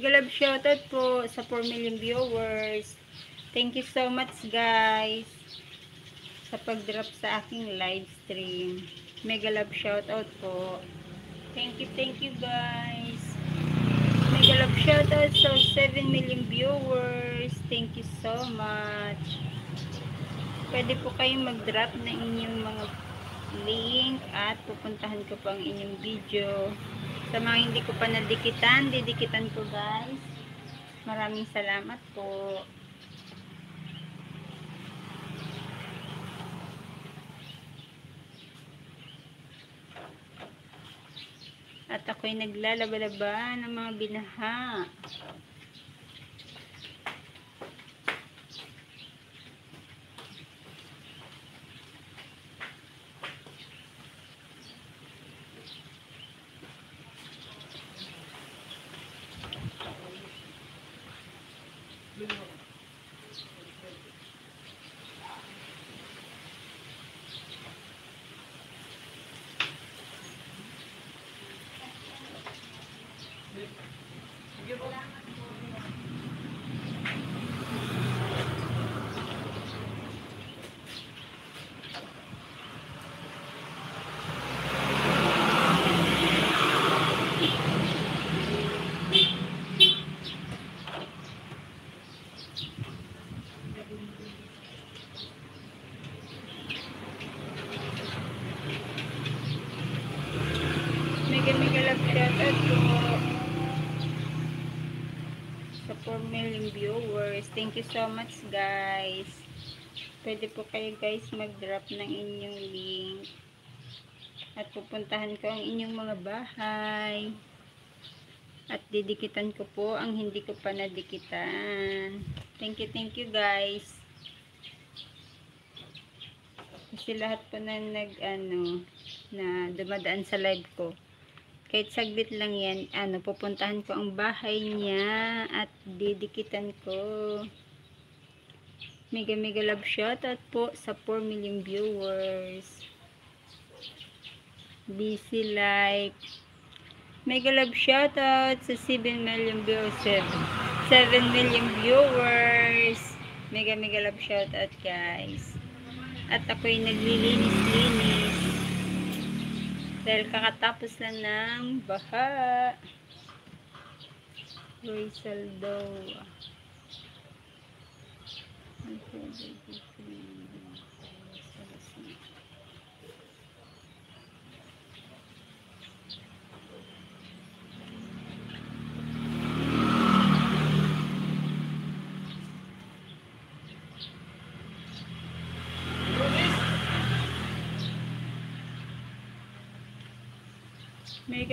Mega love shoutout po sa 4 million viewers. Thank you so much guys sa pag-drop sa aking live stream. Mega love shoutout po. Thank you guys. Mega love shoutout sa 7 million viewers. Thank you so much. Pwede po kayong mag-drop na inyong mga link at pupuntahan ko po ang inyong video. Sa mga hindi ko pa nadikitan, didikitan ko guys. Maraming salamat po. At ako'y naglalaba-laba ng mga binaha. Mega love shoutout po sa 4 million viewers. Thank you so much guys. Pwede po kayo guys mag-drop ng inyong link at pupuntahan ko ang inyong mga bahay at didikitan ko po ang hindi ko pa nadikitan. Thank you guys. Kasi lahat po na na dumadaan sa live ko, kahit saglit lang yan, pupuntahan ko ang bahay niya at didikitan ko. Mega love shoutout po sa 4 million viewers. Busy like. Mega love shoutout sa 7 million viewers. 7 million viewers. Mega love shoutout guys. At ako'y naglilinis-linis dahil kakatapos lang ng baha. Rizaldo.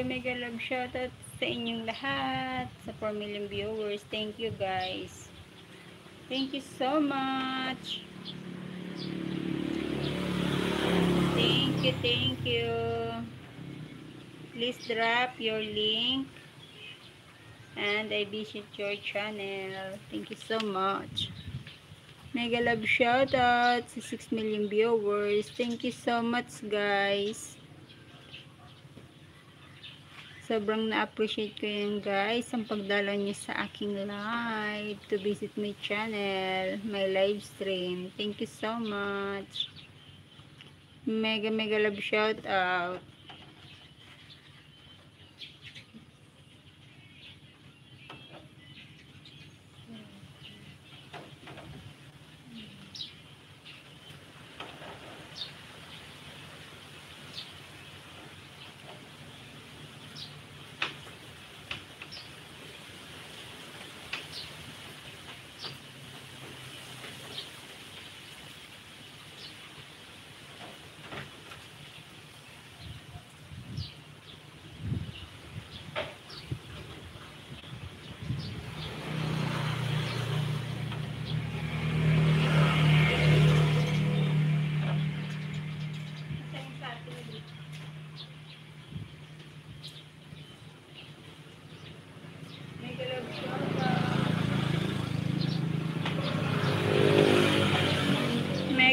Mega love shoutout sa inyong lahat sa 4 million viewers. Thank you guys. Thank you so much. Thank you. Please drop your link and I visit your channel. Thank you so much. Mega love shoutout sa 6 million viewers. Thank you so much guys. Sobrang na-appreciate ko yun guys, ang pagdalaw niyo sa aking live to visit my channel, my live stream. Thank you so much. Mega love shout out.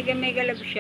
Mega love shout.